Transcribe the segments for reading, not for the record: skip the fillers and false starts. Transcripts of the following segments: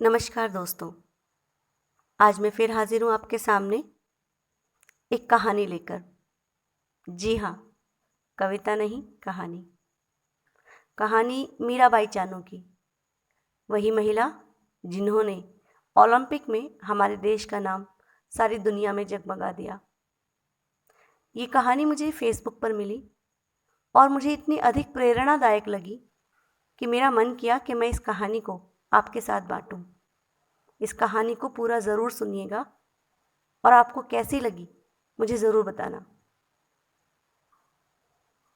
नमस्कार दोस्तों। आज मैं फिर हाजिर हूँ आपके सामने एक कहानी लेकर। जी हाँ, कविता नहीं, कहानी। कहानी मीराबाई चानू की, वही महिला जिन्होंने ओलंपिक में हमारे देश का नाम सारी दुनिया में जगमगा दिया। ये कहानी मुझे फेसबुक पर मिली और मुझे इतनी अधिक प्रेरणादायक लगी कि मेरा मन किया कि मैं इस कहानी को आपके साथ बांटूं। इस कहानी को पूरा ज़रूर सुनिएगा और आपको कैसी लगी मुझे ज़रूर बताना।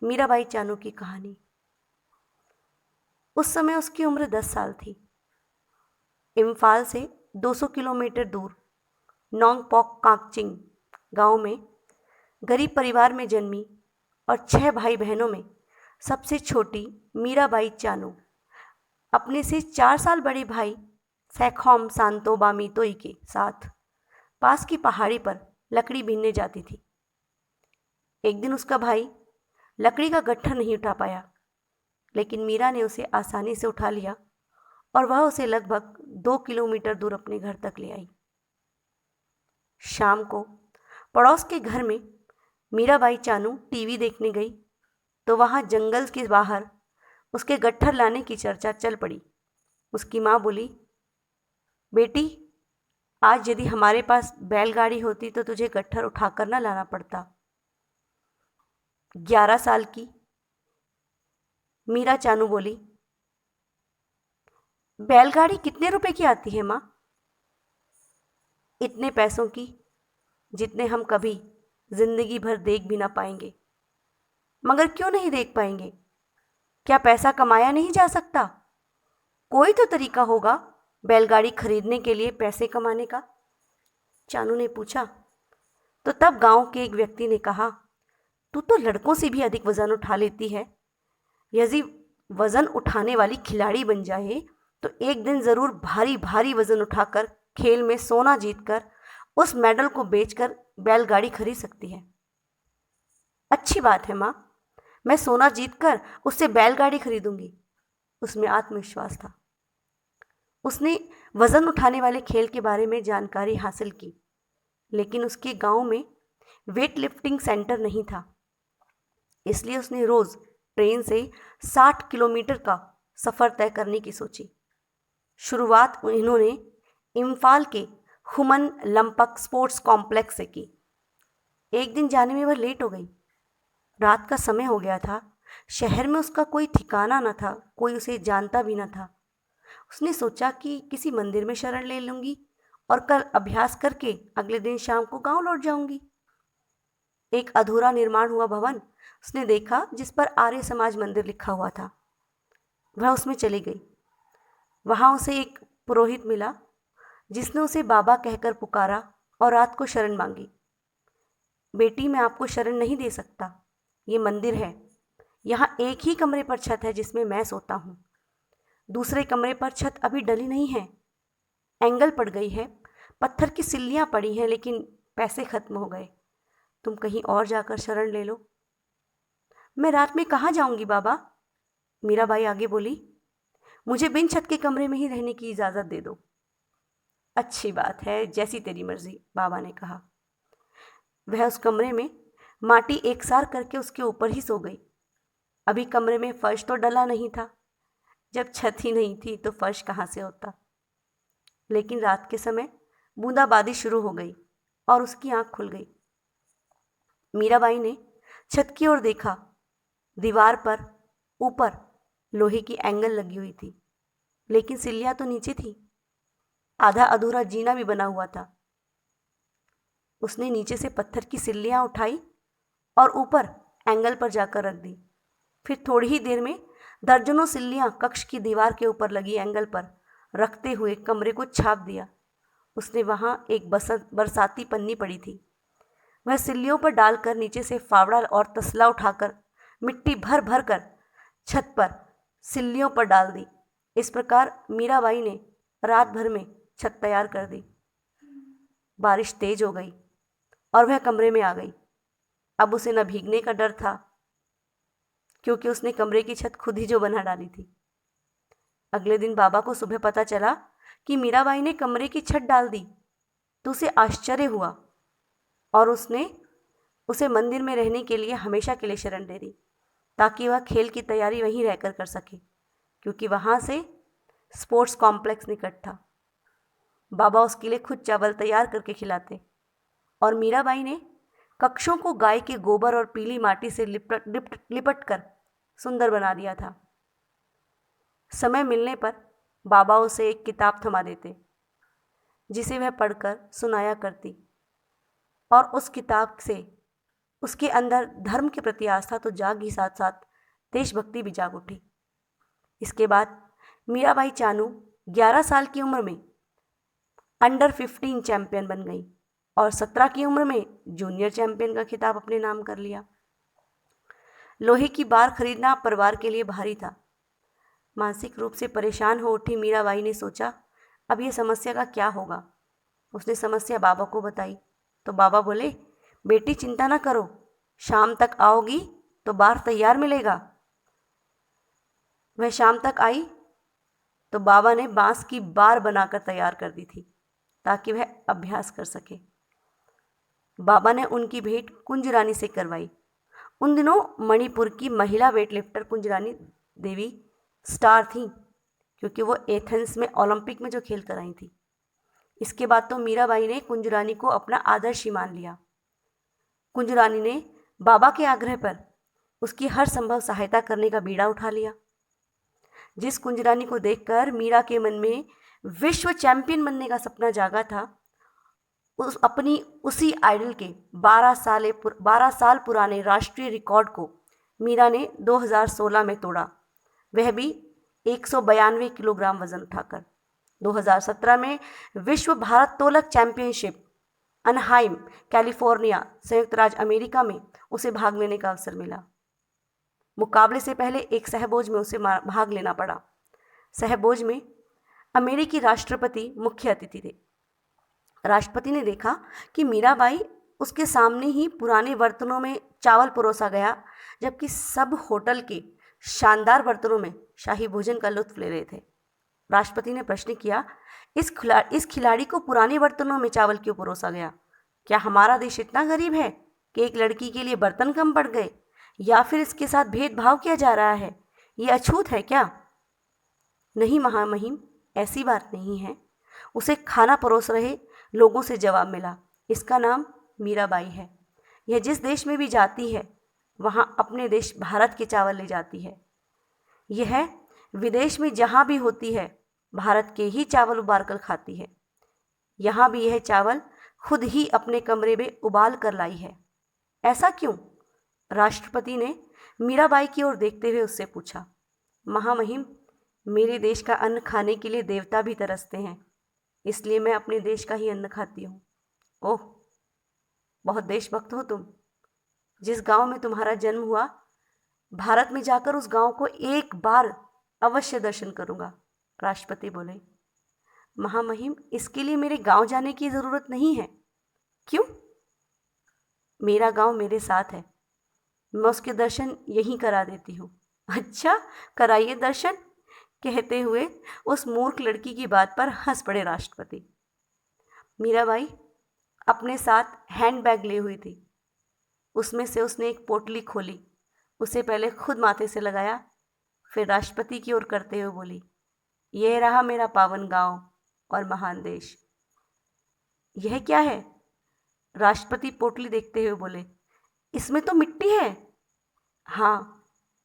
मीराबाई चानू की कहानी। उस समय उसकी उम्र 10 साल थी। इम्फाल से 200 किलोमीटर दूर नोंगपोक कांगचिंग गांव में गरीब परिवार में जन्मी और 6 भाई बहनों में सबसे छोटी मीराबाई चानू अपने से 4 साल बड़े भाई सैखोम सांतो बामीतोई के साथ पास की पहाड़ी पर लकड़ी बीनने जाती थी। एक दिन उसका भाई लकड़ी का गट्ठर नहीं उठा पाया, लेकिन मीरा ने उसे आसानी से उठा लिया और वह उसे लगभग 2 किलोमीटर दूर अपने घर तक ले आई। शाम को पड़ोस के घर में मीराबाई चानू टीवी देखने गई तो वहां जंगल के बाहर उसके गट्ठर लाने की चर्चा चल पड़ी। उसकी माँ बोली, बेटी, आज यदि हमारे पास बैलगाड़ी होती तो तुझे गट्ठर उठाकर न लाना पड़ता। 11 साल की मीरा चानू बोली, बैलगाड़ी कितने रुपए की आती है माँ? इतने पैसों की जितने हम कभी जिंदगी भर देख भी ना पाएंगे। मगर क्यों नहीं देख पाएंगे? क्या पैसा कमाया नहीं जा सकता? कोई तो तरीका होगा बैलगाड़ी खरीदने के लिए पैसे कमाने का, चानू ने पूछा। तो तब गांव के एक व्यक्ति ने कहा, तू तो लड़कों से भी अधिक वजन उठा लेती है। यदि वजन उठाने वाली खिलाड़ी बन जाए तो एक दिन जरूर भारी भारी वजन उठाकर खेल में सोना जीतकर उस मेडल को बेचकर बैलगाड़ी खरीद सकती है। अच्छी बात है माँ, मैं सोना जीतकर उससे बैलगाड़ी खरीदूंगी, उसमें आत्मविश्वास था। उसने वजन उठाने वाले खेल के बारे में जानकारी हासिल की, लेकिन उसके गांव में वेट लिफ्टिंग सेंटर नहीं था। इसलिए उसने रोज ट्रेन से 60 किलोमीटर का सफर तय करने की सोची। शुरुआत इन्होंने इम्फाल के हुमन लंपक स्पोर्ट्स कॉम्प्लेक्स से की। एक दिन जाने में वह लेट हो गई। रात का समय हो गया था। शहर में उसका कोई ठिकाना न था, कोई उसे जानता भी न था। उसने सोचा कि किसी मंदिर में शरण ले लूंगी और कल अभ्यास करके अगले दिन शाम को गांव लौट जाऊंगी। एक अधूरा निर्माण हुआ भवन उसने देखा जिस पर आर्य समाज मंदिर लिखा हुआ था। वह उसमें चली गई। वहां उसे एक पुरोहित मिला जिसने उसे बाबा कहकर पुकारा और रात को शरण मांगी। बेटी, मैं आपको शरण नहीं दे सकता। ये मंदिर है। यहाँ एक ही कमरे पर छत है जिसमें मैं सोता हूँ। दूसरे कमरे पर छत अभी डली नहीं है, एंगल पड़ गई है, पत्थर की सिल्लियाँ पड़ी हैं, लेकिन पैसे खत्म हो गए। तुम कहीं और जाकर शरण ले लो। मैं रात में कहाँ जाऊंगी बाबा? मीराबाई आगे बोली, मुझे बिन छत के कमरे में ही रहने की इजाज़त दे दो। अच्छी बात है, जैसी तेरी मर्जी, बाबा ने कहा। वह उस कमरे में माटी एकसार करके उसके ऊपर ही सो गई। अभी कमरे में फर्श तो डला नहीं था। जब छत ही नहीं थी तो फर्श कहाँ से होता? लेकिन रात के समय बूंदाबांदी शुरू हो गई और उसकी आंख खुल गई। मीराबाई ने छत की ओर देखा। दीवार पर ऊपर लोहे की एंगल लगी हुई थी, लेकिन सिल्लियां तो नीचे थी। आधा अधूरा जीना भी बना हुआ था। उसने नीचे से पत्थर की सिल्लियां उठाई और ऊपर एंगल पर जाकर रख दी। फिर थोड़ी ही देर में दर्जनों सिल्लियां कक्ष की दीवार के ऊपर लगी एंगल पर रखते हुए कमरे को छाप दिया। उसने वहां एक बरसाती पन्नी पड़ी थी, वह सिल्लियों पर डालकर नीचे से फावड़ा और तसला उठाकर मिट्टी भर भर कर छत पर सिल्लियों पर डाल दी। इस प्रकार मीराबाई ने रात भर में छत तैयार कर दी। बारिश तेज हो गई और वह कमरे में आ गई। अब उसे न भीगने का डर था, क्योंकि उसने कमरे की छत खुद ही जो बना डाली थी। अगले दिन बाबा को सुबह पता चला कि मीराबाई ने कमरे की छत डाल दी तो उसे आश्चर्य हुआ और उसने उसे मंदिर में रहने के लिए हमेशा के लिए शरण दे दी, ताकि वह खेल की तैयारी वहीं रहकर कर सके, क्योंकि वहाँ से स्पोर्ट्स कॉम्प्लेक्स निकट था। बाबा उसके लिए खुद चावल तैयार करके खिलाते और मीराबाई ने कक्षों को गाय के गोबर और पीली माटी से लिपट कर सुंदर बना दिया था। समय मिलने पर बाबा उसे एक किताब थमा देते, जिसे वह पढ़कर सुनाया करती, और उस किताब से उसके अंदर धर्म के प्रति आस्था तो जाग ही, साथ साथ देशभक्ति भी जाग उठी। इसके बाद मीराबाई चानू 11 साल की उम्र में अंडर 15 चैंपियन बन गई और 17 की उम्र में जूनियर चैंपियन का खिताब अपने नाम कर लिया। लोहे की बार खरीदना परिवार के लिए भारी था। मानसिक रूप से परेशान हो उठी मीराबाई ने सोचा, अब यह समस्या का क्या होगा। उसने समस्या बाबा को बताई तो बाबा बोले, बेटी चिंता ना करो, शाम तक आओगी तो बार तैयार मिलेगा। वह शाम तक आई तो बाबा ने बांस की बार बनाकर तैयार कर दी थी, ताकि वह अभ्यास कर सके। बाबा ने उनकी भेंट कुंज रानी से करवाई। उन दिनों मणिपुर की महिला वेटलिफ्टर कुंज रानी देवी स्टार थी, क्योंकि वो एथेंस में ओलंपिक में जो खेल कर आई थी। इसके बाद तो मीराबाई ने कुंज रानी को अपना आदर्श ही मान लिया। कुंज रानी ने बाबा के आग्रह पर उसकी हर संभव सहायता करने का बीड़ा उठा लिया। जिस कुंज रानी को देखकर मीरा के मन में विश्व चैंपियन बनने का सपना जागा था, उसी आइडल के 12 साल पुराने राष्ट्रीय रिकॉर्ड को मीरा ने 2016 में तोड़ा, वह भी 192 किलोग्राम वजन उठाकर। 2017 में विश्व भारोत्तोलक चैंपियनशिप अनहाइम, कैलिफोर्निया, संयुक्त राज्य अमेरिका में उसे भाग लेने का अवसर मिला। मुकाबले से पहले एक सहभोज में उसे भाग लेना पड़ा। सहभोज में अमेरिकी राष्ट्रपति मुख्य अतिथि थे। राष्ट्रपति ने देखा कि मीराबाई उसके सामने ही पुराने बर्तनों में चावल परोसा गया, जबकि सब होटल के शानदार बर्तनों में शाही भोजन का लुत्फ ले रहे थे। राष्ट्रपति ने प्रश्न किया, इस खिलाड़ी को पुराने बर्तनों में चावल क्यों परोसा गया? क्या हमारा देश इतना गरीब है कि एक लड़की के लिए बर्तन कम पड़ गए, या फिर इसके साथ भेदभाव किया जा रहा है? ये अछूत है क्या? नहीं महामहिम, ऐसी बात नहीं है। उसे खाना परोस रहे लोगों से जवाब मिला, इसका नाम मीराबाई है। यह जिस देश में भी जाती है वहाँ अपने देश भारत के चावल ले जाती है। यह विदेश में जहाँ भी होती है भारत के ही चावल उबाल कर खाती है। यहाँ भी यह चावल खुद ही अपने कमरे में उबाल कर लाई है। ऐसा क्यों? राष्ट्रपति ने मीराबाई की ओर देखते हुए उससे पूछा। महामहिम, मेरे देश का अन्न खाने के लिए देवता भी तरसते हैं, इसलिए मैं अपने देश का ही अन्न खाती हूँ। ओह, बहुत देशभक्त हो तुम। जिस गांव में तुम्हारा जन्म हुआ, भारत में जाकर उस गांव को एक बार अवश्य दर्शन करूंगा। राष्ट्रपति बोले, महामहिम, इसके लिए मेरे गांव जाने की जरूरत नहीं है। क्यों? मेरा गांव मेरे साथ है, मैं उसके दर्शन यहीं करा देती हूँ। अच्छा, कराइए दर्शन, कहते हुए उस मूर्ख लड़की की बात पर हंस पड़े राष्ट्रपति। मीराबाई अपने साथ हैंडबैग ले हुई थी। उसमें से उसने एक पोटली खोली, उसे पहले खुद माथे से लगाया, फिर राष्ट्रपति की ओर करते हुए बोली, यह रहा मेरा पावन गांव और महान देश। यह क्या है? राष्ट्रपति पोटली देखते हुए बोले, इसमें तो मिट्टी है। हाँ,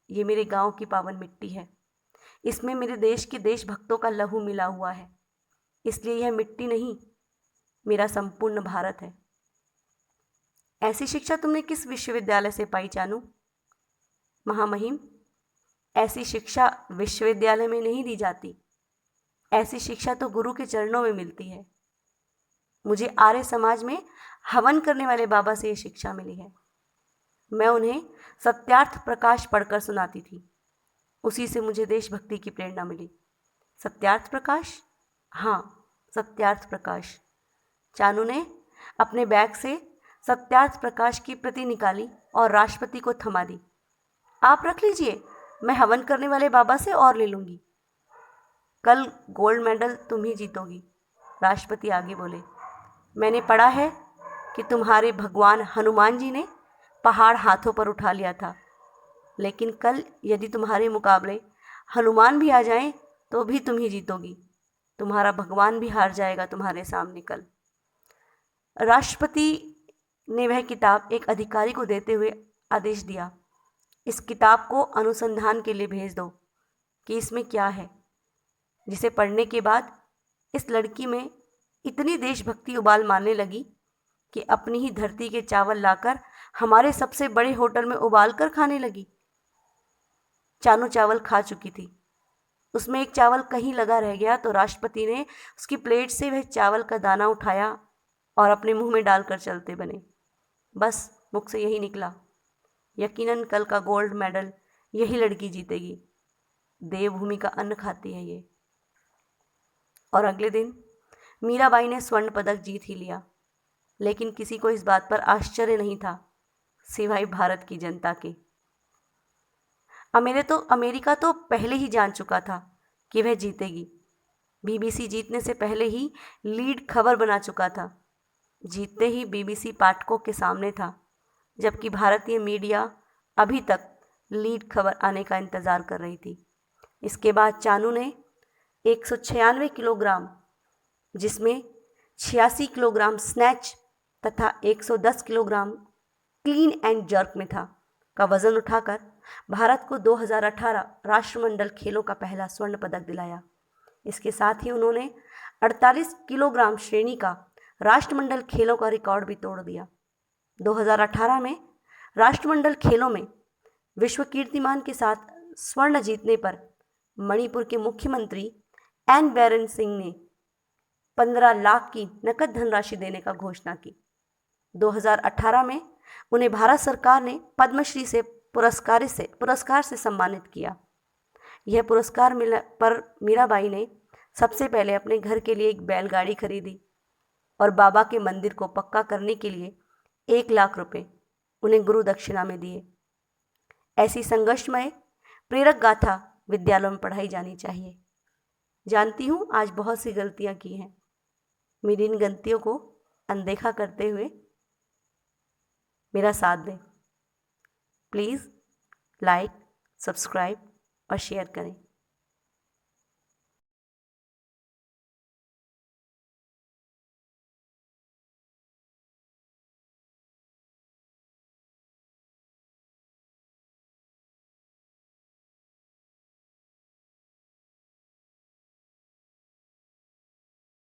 ये मेरे गांव की पावन मिट्टी है। इसमें मेरे देश के देशभक्तों का लहू मिला हुआ है, इसलिए यह मिट्टी नहीं, मेरा संपूर्ण भारत है। ऐसी शिक्षा तुमने किस विश्वविद्यालय से पाई चानू? महामहिम, ऐसी शिक्षा विश्वविद्यालय में नहीं दी जाती, ऐसी शिक्षा तो गुरु के चरणों में मिलती है। मुझे आर्य समाज में हवन करने वाले बाबा से यह शिक्षा मिली है। मैं उन्हें सत्यार्थ प्रकाश पढ़कर सुनाती थी, उसी से मुझे देशभक्ति की प्रेरणा मिली। सत्यार्थ प्रकाश? हाँ, सत्यार्थ प्रकाश। चानू ने अपने बैग से सत्यार्थ प्रकाश की प्रति निकाली और राष्ट्रपति को थमा दी। आप रख लीजिए, मैं हवन करने वाले बाबा से और ले लूंगी। कल गोल्ड मेडल तुम ही जीतोगी। राष्ट्रपति आगे बोले, मैंने पढ़ा है कि तुम्हारे भगवान हनुमान जी ने पहाड़ हाथों पर उठा लिया था, लेकिन कल यदि तुम्हारे मुकाबले हनुमान भी आ जाएं तो भी तुम ही जीतोगी। तुम्हारा भगवान भी हार जाएगा तुम्हारे सामने कल। राष्ट्रपति ने वह किताब एक अधिकारी को देते हुए आदेश दिया, इस किताब को अनुसंधान के लिए भेज दो कि इसमें क्या है। जिसे पढ़ने के बाद इस लड़की में इतनी देशभक्ति उबाल मारने लगी कि अपनी ही धरती के चावल लाकर हमारे सबसे बड़े होटल में उबाल कर खाने लगी। चानू चावल खा चुकी थी, उसमें एक चावल कहीं लगा रह गया तो राष्ट्रपति ने उसकी प्लेट से वह चावल का दाना उठाया और अपने मुंह में डालकर चलते बने। बस मुख से यही निकला, यकीनन कल का गोल्ड मेडल यही लड़की जीतेगी। देवभूमि का अन्न खाती है ये। और अगले दिन मीराबाई ने स्वर्ण पदक जीत ही लिया, लेकिन किसी को इस बात पर आश्चर्य नहीं था सिवाय भारत की जनता के। अमेरिका तो पहले ही जान चुका था कि वह जीतेगी। बीबीसी जीतने से पहले ही लीड खबर बना चुका था। जीतते ही बीबीसी पाठकों के सामने था, जबकि भारतीय मीडिया अभी तक लीड खबर आने का इंतज़ार कर रही थी। इसके बाद चानू ने 196 किलोग्राम, जिसमें 86 किलोग्राम स्नैच तथा 110 किलोग्राम क्लीन एंड जर्क में था, का वजन उठाकर भारत को 2018 राष्ट्रमंडल खेलों का पहला स्वर्ण पदक दिलाया। इसके साथ ही उन्होंने 48 किलोग्राम श्रेणी का राष्ट्रमंडल खेलों का रिकॉर्ड भी तोड़ दिया। 2018 में राष्ट्रमंडल खेलों में विश्व कीर्तिमान के साथ स्वर्ण जीतने पर मणिपुर के मुख्यमंत्री एन बीरेन सिंह ने 15 लाख की नकद धनराशि देने का घोषणा की। 2018 में उन्हें भारत सरकार ने पद्मश्री से पुरस्कार से सम्मानित किया। यह पुरस्कार पर मीराबाई ने सबसे पहले अपने घर के लिए एक बैलगाड़ी खरीदी और बाबा के मंदिर को पक्का करने के लिए 1 लाख रुपए उन्हें गुरु दक्षिणा में दिए। ऐसी संघर्षमय प्रेरक गाथा विद्यालयों में पढ़ाई जानी चाहिए। जानती हूँ आज बहुत सी गलतियाँ की हैं, मेरी इन गलतियों को अनदेखा करते हुए मेरा साथ दें। प्लीज़ लाइक, सब्सक्राइब और शेयर करें।